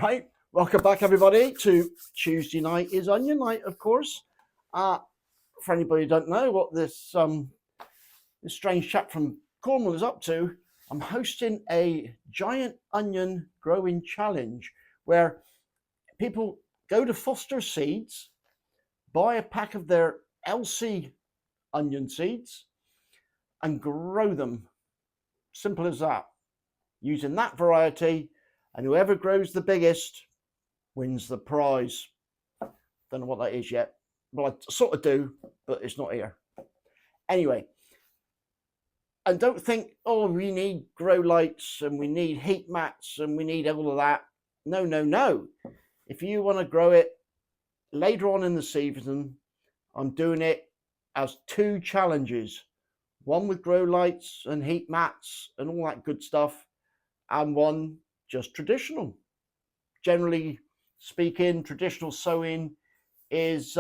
Right, welcome back everybody to Tuesday night is onion night, of course. For anybody who don't know what this strange chap from Cornwall is up to, I'm hosting a giant onion growing challenge where people go to Foster Seeds, buy a pack of their LC onion seeds and grow them. Simple as that, using that variety, and whoever grows the biggest wins the prize. Don't know what that is yet. Well, I sort of do, but it's not here. Anyway, and don't think, oh, we need grow lights and we need heat mats and we need all of that. No, no, no. If you want to grow it later on in the season, I'm doing it as 2 challenges. One with grow lights and heat mats and all that good stuff, and one just traditional. Generally speaking, traditional sowing is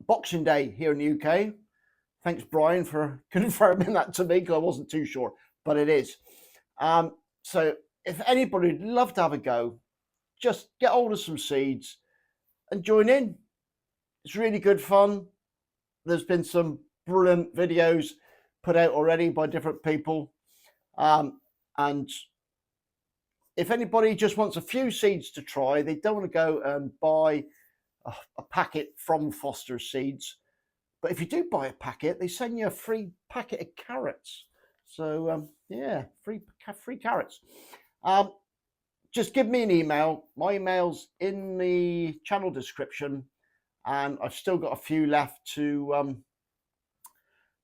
Boxing Day here in the UK. Thanks, Brian, for confirming that to me, because I wasn't too sure, but it is. So if anybody would love to have a go, just get hold of some seeds and join in. It's really good fun. There's been some brilliant videos put out already by different people. And if anybody just wants a few seeds to try, they don't want to go and buy a packet from Foster Seeds. But if you do buy a packet, they send you a free packet of carrots. So yeah, free carrots. Just give me an email. My email's in the channel description, and I've still got a few left to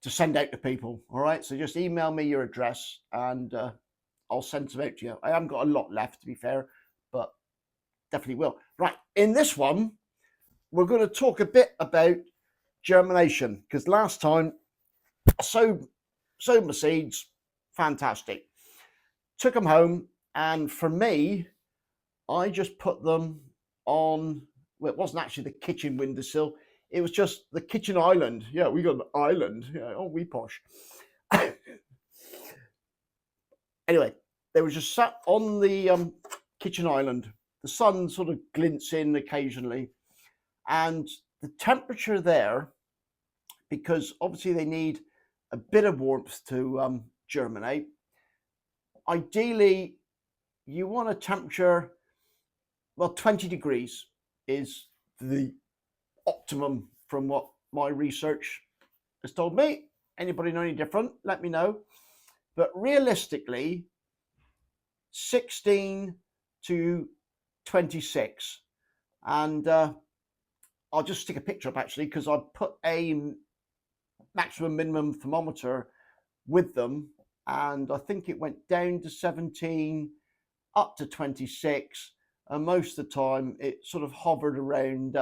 send out to people. All right, so just email me your address and I'll send some out to you. I haven't got a lot left, to be fair, but definitely will. Right, in this one, we're going to talk a bit about germination, because last time I sowed my seeds, fantastic. Took them home, and for me, I just put them on, well, it wasn't actually the kitchen windowsill, it was just the kitchen island. Yeah, we got an island. Yeah, oh, we posh. Anyway, they were just sat on the kitchen island. The sun sort of glints in occasionally, and the temperature there, because obviously they need a bit of warmth to germinate. Ideally, you want a temperature, well, 20 degrees is the optimum from what my research has told me. Anybody know any different? Let me know. But realistically, 16 to 26. And I'll just stick a picture up actually, because I put a maximum minimum thermometer with them, and I think it went down to 17 up to 26, and most of the time it sort of hovered around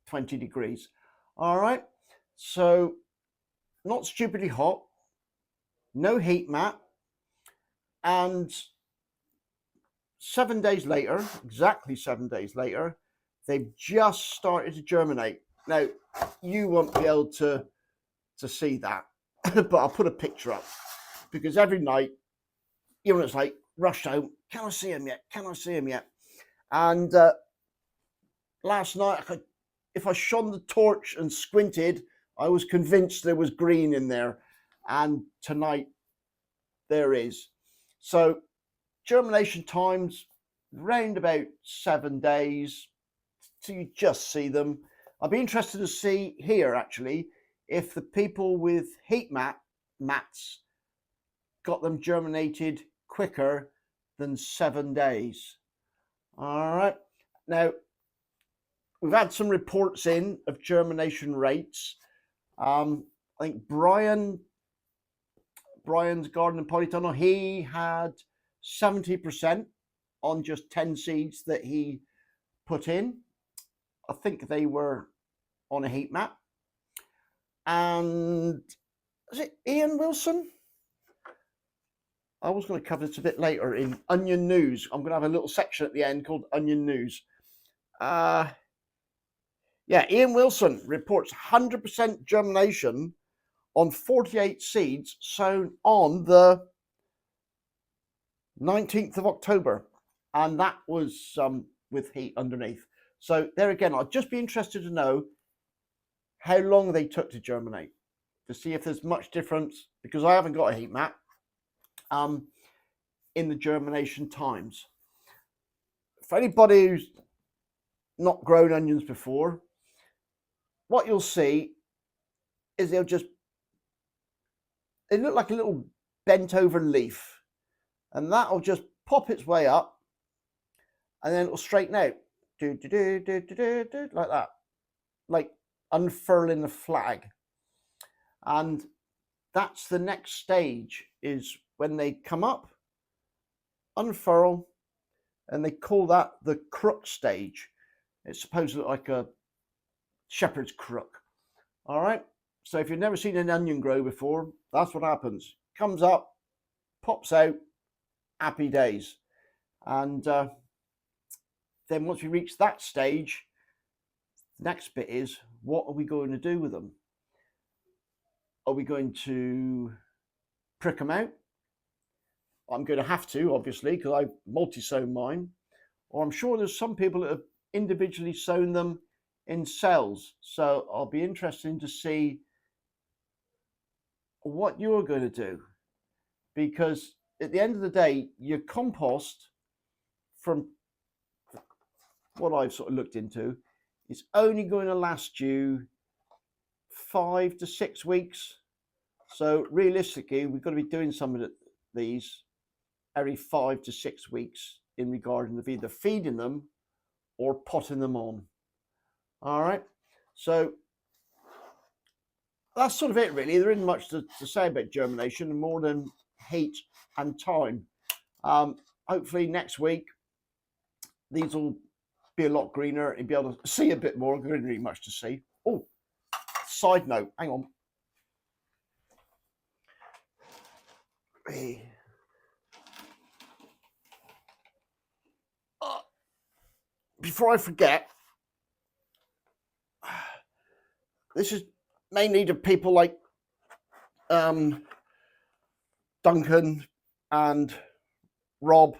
20 degrees. All right, so not stupidly hot, no heat mat, and 7 days later, exactly 7 days later, they've just started to germinate. Now, you won't be able to see that, but I'll put a picture up, because every night, you know, it's like rushed home. Can I see him yet? Can I see him yet? And last night, if I shone the torch and squinted, I was convinced there was green in there. And tonight, there is. So germination times round about 7 days, so you just see them. I'd be interested to see here actually if the people with heat mats got them germinated quicker than 7 days. All right, now we've had some reports in of germination rates. I think Brian's garden in Polytunnel, he had 70% on just 10 seeds that he put in. I think they were on a heat mat. And is it Ian Wilson? I was going to cover this a bit later in Onion News. I'm going to have a little section at the end called Onion News. Yeah, Ian Wilson reports 100% germination on 48 seeds sown on the 19th of October. and that was with heat underneath. So there again, I'd just be interested to know how long they took to germinate, to see if there's much difference, because I haven't got a heat map in the germination times. For anybody who's not grown onions before, what you'll see is they look like a little bent over leaf, and that'll just pop its way up, and then it'll straighten out, like that, like unfurling the flag. And that's the next stage, is when they come up, unfurl, and they call that the crook stage. It's supposed to look like a shepherd's crook. All right, so if you've never seen an onion grow before, that's what happens. Comes up, pops out, happy days. And then once we reach that stage, the next bit is, what are we going to do with them? Are we going to prick them out? I'm going to have to, obviously, because I've multi-sown mine. Or I'm sure there's some people that have individually sown them in cells. So I'll be interested to see what you're going to do. Because at the end of the day, your compost, from what I've sort of looked into, is only going to last you 5 to 6 weeks. So realistically, we've got to be doing some of these every 5 to 6 weeks in regard of either feeding them or potting them on. All right, so that's sort of it really. There isn't much to say about germination, more than heat and time. Hopefully next week these will be a lot greener and be able to see a bit more. There isn't really much to see. Oh, side note, hang on. Before I forget, this is mainly to people like Duncan and Rob,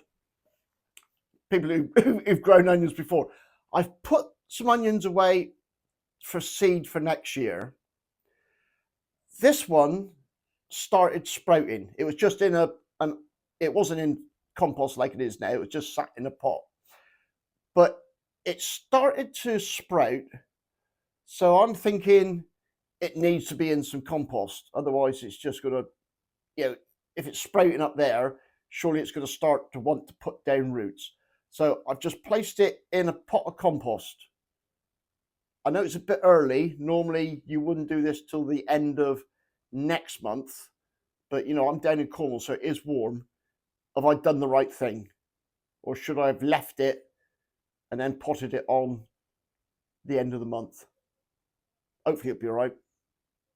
people who've grown onions before. I've put some onions away for seed for next year. This one started sprouting. It was just in it wasn't in compost like it is now. It was just sat in a pot. But it started to sprout. So I'm thinking it needs to be in some compost. Otherwise, it's just going to, if it's sprouting up there, surely it's going to start to want to put down roots. So I've just placed it in a pot of compost. I know it's a bit early. Normally, you wouldn't do this till the end of next month. But, I'm down in Cornwall, so it is warm. Have I done the right thing? Or should I have left it and then potted it on the end of the month? Hopefully it'll be all right.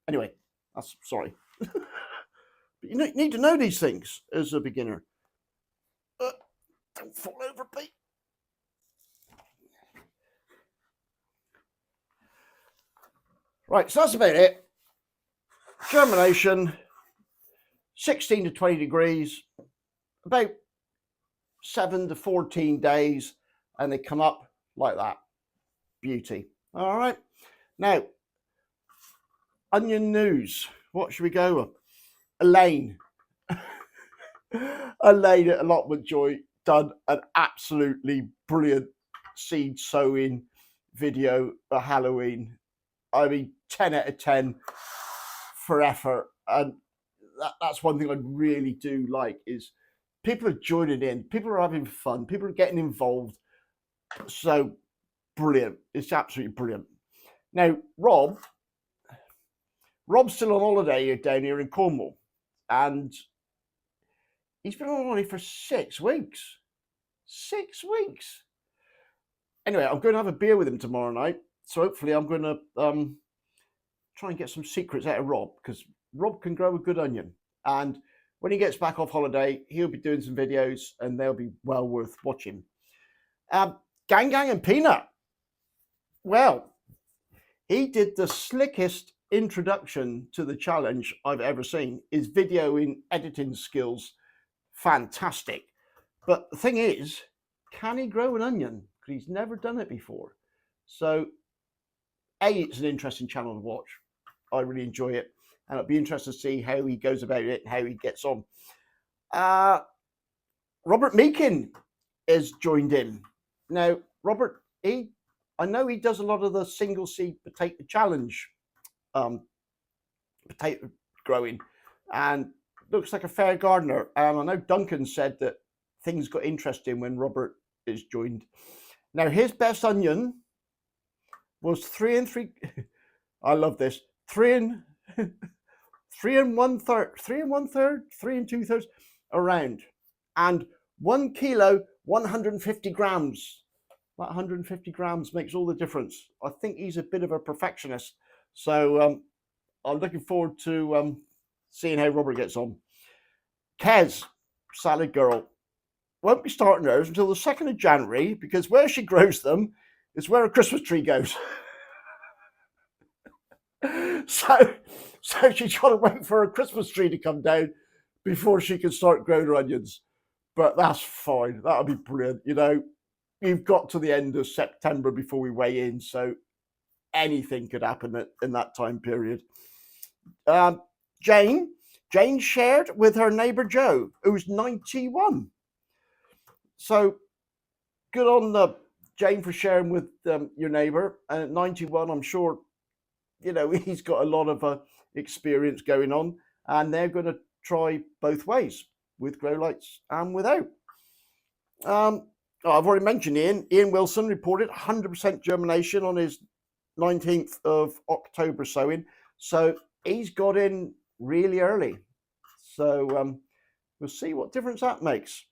Anyway, that's sorry. But you need to know these things as a beginner. Don't fall over, Pete. Right, so that's about it. Germination, 16 to 20 degrees, about 7 to 14 days, and they come up like that. Beauty. All right. Now, onion news. What should we go with? Elaine. Elaine at Allotment Joy done an absolutely brilliant seed sowing video for Halloween. I mean, 10 out of 10 for effort. And that's one thing I really do like, is people are joining in. People are having fun. People are getting involved. So brilliant. It's absolutely brilliant. Now, Rob's still on holiday down here in Cornwall, and he's been on holiday for 6 weeks. 6 weeks. Anyway, I'm going to have a beer with him tomorrow night, so hopefully I'm going to try and get some secrets out of Rob, because Rob can grow a good onion, and when he gets back off holiday, he'll be doing some videos, and they'll be well worth watching. Gang and Peanut. Well, he did the slickest introduction to the challenge I've ever seen. His video in editing skills, fantastic. But the thing is, can he grow an onion? Because he's never done it before. So, it's an interesting channel to watch. I really enjoy it, and it'll be interesting to see how he goes about it and how he gets on. Robert Meakin is joined in. Now, Robert, I know he does a lot of the single seed potato challenge potato growing, and looks like a fair gardener. And I know Duncan said that things got interesting when Robert is joined. Now, his best onion was 3 3. I love this. 3 1/3, 3 1/3, 3 2/3 around, and 1 kilo, 150 grams. That 150 grams makes all the difference. I think he's a bit of a perfectionist, so I'm looking forward to seeing how Robert gets on. Kez, salad girl, won't be starting hers until the 2nd of January because where she grows them is where a Christmas tree goes. So she's got to wait for a Christmas tree to come down before she can start growing her onions. But that's fine. That'll be brilliant. You know, you've got to the end of September before we weigh in, so anything could happen in that time period. Jane shared with her neighbour Joe, who's 91. So good on Jane for sharing with your neighbour. And at 91, I'm sure, you know, he's got a lot of experience going on, and they're going to try both ways, with grow lights and without. I've already mentioned Ian Wilson reported 100% germination on his 19th of October sowing, so he's got in really early. So we'll see what difference that makes.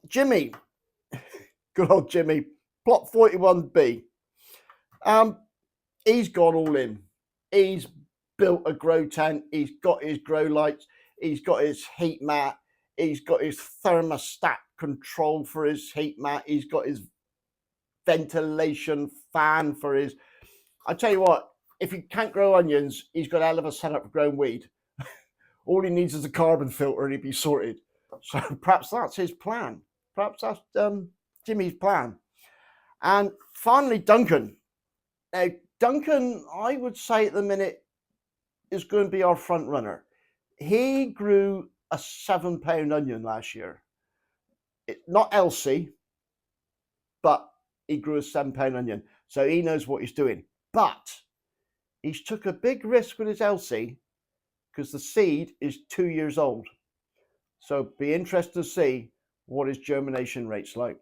Jimmy, good old Jimmy, plot 41B. He's gone all in. He's built a grow tent. He's got his grow lights. He's got his heat mat. He's got his thermostat control for his heat mat. He's got his ventilation fan for his. I tell you what, if he can't grow onions, he's got a hell of a setup for growing weed. All he needs is a carbon filter and he'd be sorted. So perhaps that's his plan. Perhaps that's Jimmy's plan. And finally, Duncan. Now, Duncan, I would say at the minute, is going to be our front runner. He grew a 7-pound onion last year. Not Elsie, but he grew a 7-pound onion. So he knows what he's doing. But he's took a big risk with his Elsie because the seed is 2 years old. So be interested to see what his germination rate's like.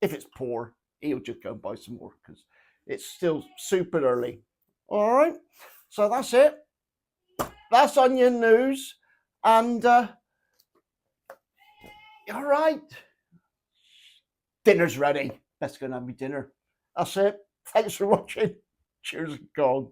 If it's poor, he'll just go and buy some more because it's still super early. All right, so that's it. That's onion news. And all right, dinner's ready. Let's go and have me dinner. That's it. Thanks for watching. Cheers and gone.